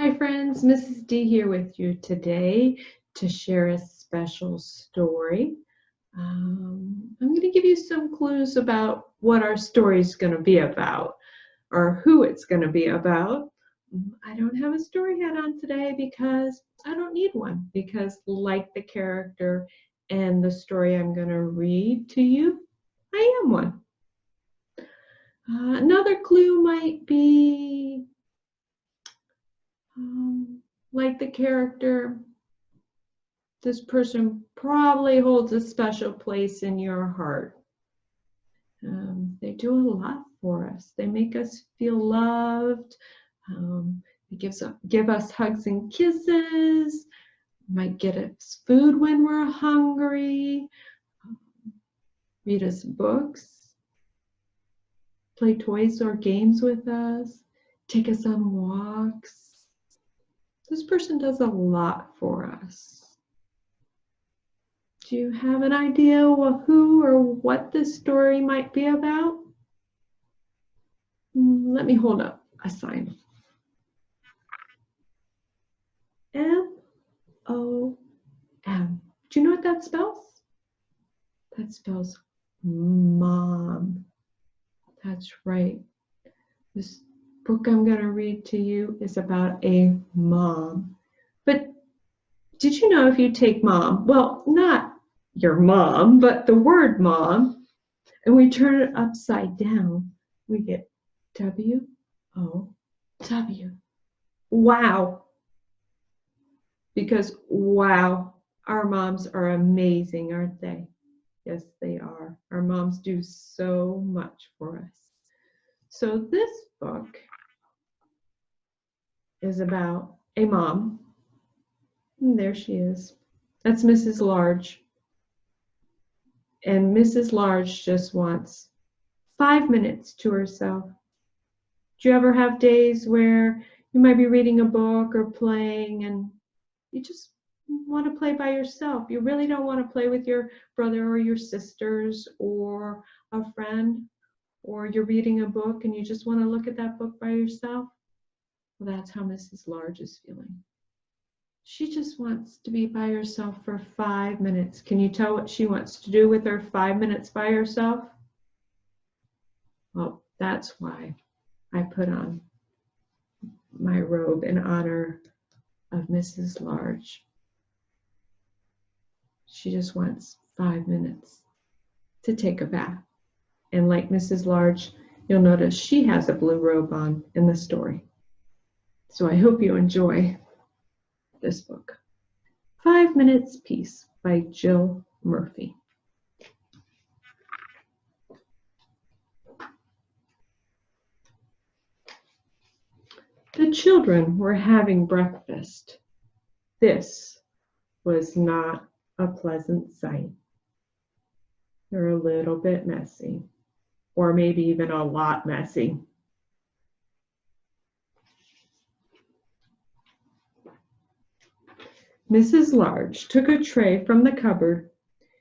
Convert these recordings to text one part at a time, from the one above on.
Hi friends, Mrs. D here with you today to share a special story. I'm going to give you some clues about what our story is going to be about or who it's going to be about. I don't have a story head on today because I don't need one, because like the character and the story I'm going to read to you, I am one. Another clue might be like the character, this person probably holds a special place in your heart. They do a lot for us. They make us feel loved. They give us hugs and kisses. Might get us food when we're hungry. Read us books. Play toys or games with us. Take us on walks. This person does a lot for us. Do you have an idea of who or what this story might be about? Let me hold up a sign. M-O-M. Do you know what that spells? That spells mom. That's right. This book I'm going to read to you is about a mom. But did you know if you take mom, well, not your mom, but the word mom, and we turn it upside down, we get W-O-W. Wow. Because wow, our moms are amazing, aren't they? Yes, they are. Our moms do so much for us. So this book is about a mom. And there she is. That's Mrs. Large. And Mrs. Large just wants 5 minutes to herself. Do you ever have days where you might be reading a book or playing and you just want to play by yourself? You really don't want to play with your brother or your sisters or a friend, or you're reading a book and you just want to look at that book by yourself? Well, that's how Mrs. Large is feeling. She just wants to be by herself for 5 minutes. Can you tell what she wants to do with her 5 minutes by herself? Well, that's why I put on my robe in honor of Mrs. Large. She just wants 5 minutes to take a bath. And like Mrs. Large, you'll notice she has a blue robe on in the story. So I hope you enjoy this book. 5 Minutes Peace by Jill Murphy. The children were having breakfast. This was not a pleasant sight. They're a little bit messy, or maybe even a lot messy. Mrs. Large took a tray from the cupboard.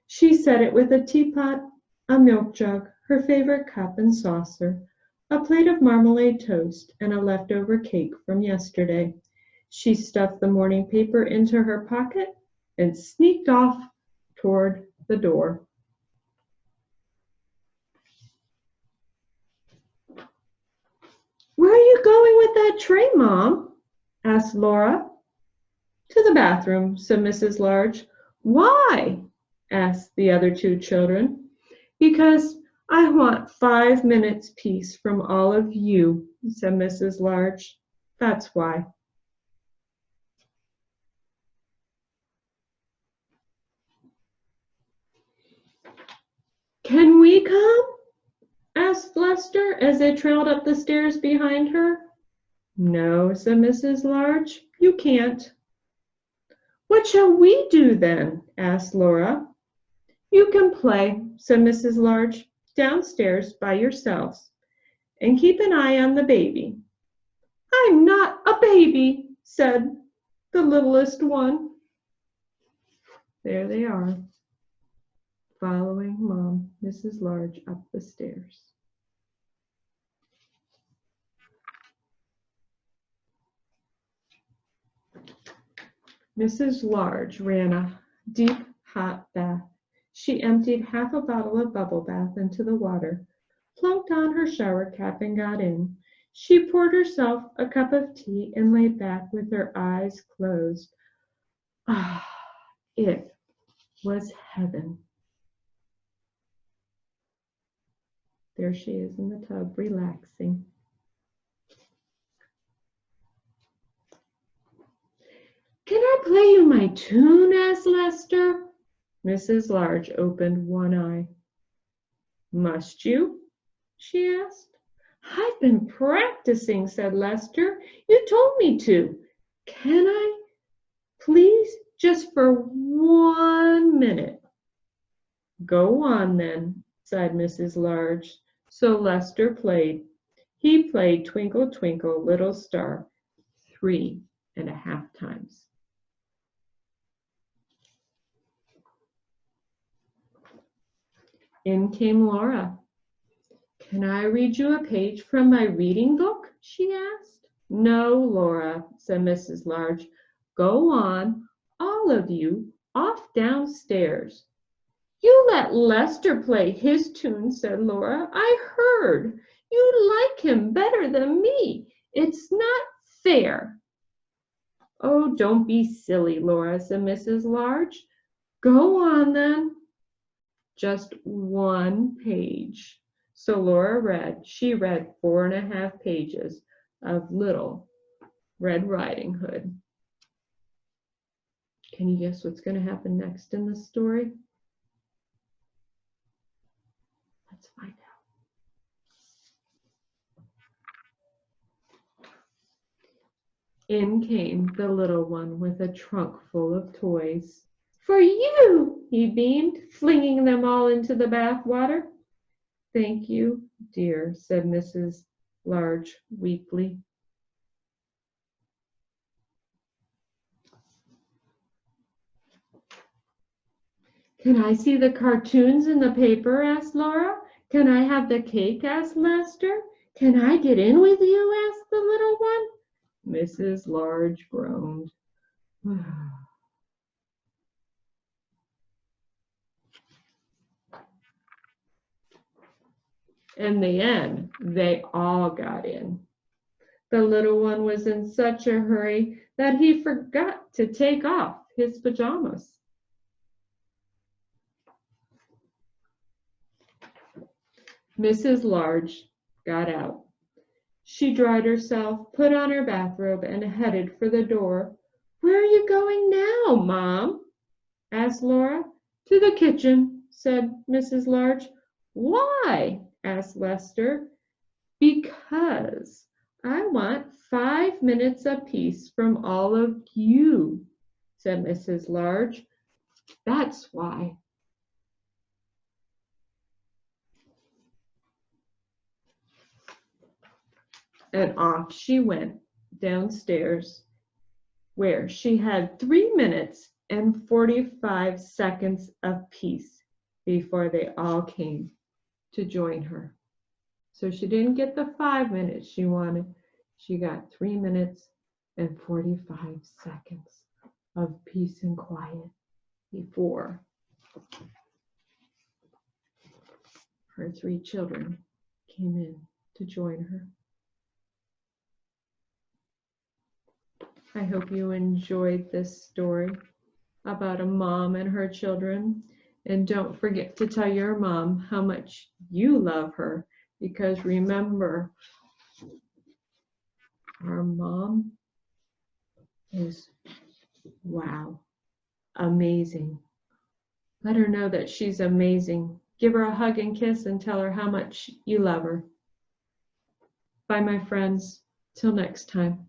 She set it with a teapot, a milk jug, her favorite cup and saucer, a plate of marmalade toast, and a leftover cake from yesterday. She stuffed the morning paper into her pocket and sneaked off toward the door. "Where are you going with that tray, Mom?" asked Laura. "To the bathroom," said Mrs. Large. "Why?" asked the other two children. "Because I want 5 minutes peace from all of you," said Mrs. Large. "That's why." "Can we come?" asked Lester as they trailed up the stairs behind her. "No," said Mrs. Large, "you can't." "What shall we do then?" asked Laura. "You can play," said Mrs. Large, "downstairs by yourselves, and keep an eye on the baby." "I'm not a baby," said the littlest one. There they are, following Mom, Mrs. Large, up the stairs. Mrs. Large ran a deep, hot bath. She emptied half a bottle of bubble bath into the water, plunked on her shower cap, and got in. She poured herself a cup of tea and lay back with her eyes closed. Ah, it was heaven. There she is in the tub, relaxing. Can I play you my tune? Asked Lester. Mrs. Large opened one eye. Must you? She asked. I've been practicing, said Lester. You told me to. Can I? Please, just for 1 minute. Go on then, sighed Mrs. Large. So Lester played. He played Twinkle, Twinkle, Little Star 3.5 times. In came Laura. Can I read you a page from my reading book? She asked. No, Laura, said Mrs. Large. Go on, all of you, off downstairs. You let Lester play his tune, said Laura. I heard. You like him better than me. It's not fair. Oh, don't be silly, Laura, said Mrs. Large. Go on then. Just 1 page. So Laura read. She read 4.5 pages of Little Red Riding Hood. Can you guess what's going to happen next in the story? Let's find out. In came the little one with a trunk full of toys. For you, he beamed, flinging them all into the bath water. Thank you, dear, said Mrs. Large weakly. Can I see the cartoons in the paper? Asked Laura. Can I have the cake? Asked Lester. Can I get in with you? Asked the little one. Mrs. Large groaned. In the end, they all got in. The little one was in such a hurry that he forgot to take off his pajamas. Mrs. Large got out. She dried herself, put on her bathrobe, and headed for the door. Where are you going now, Mom? Asked Laura. To the kitchen, said Mrs. Large. Why? Asked Lester. Because I want 5 minutes apiece from all of you, said Mrs. Large. That's why. And off she went downstairs, where she had 3 minutes and 45 seconds apiece before they all came to join her. So she didn't get the 5 minutes she wanted. She got 3 minutes and 45 seconds of peace and quiet before her 3 children came in to join her. I hope you enjoyed this story about a mom and her children. And don't forget to tell your mom how much you love her, because remember, our mom is, wow, amazing. Let her know that she's amazing. Give her a hug and kiss and tell her how much you love her. Bye, my friends. Till next time.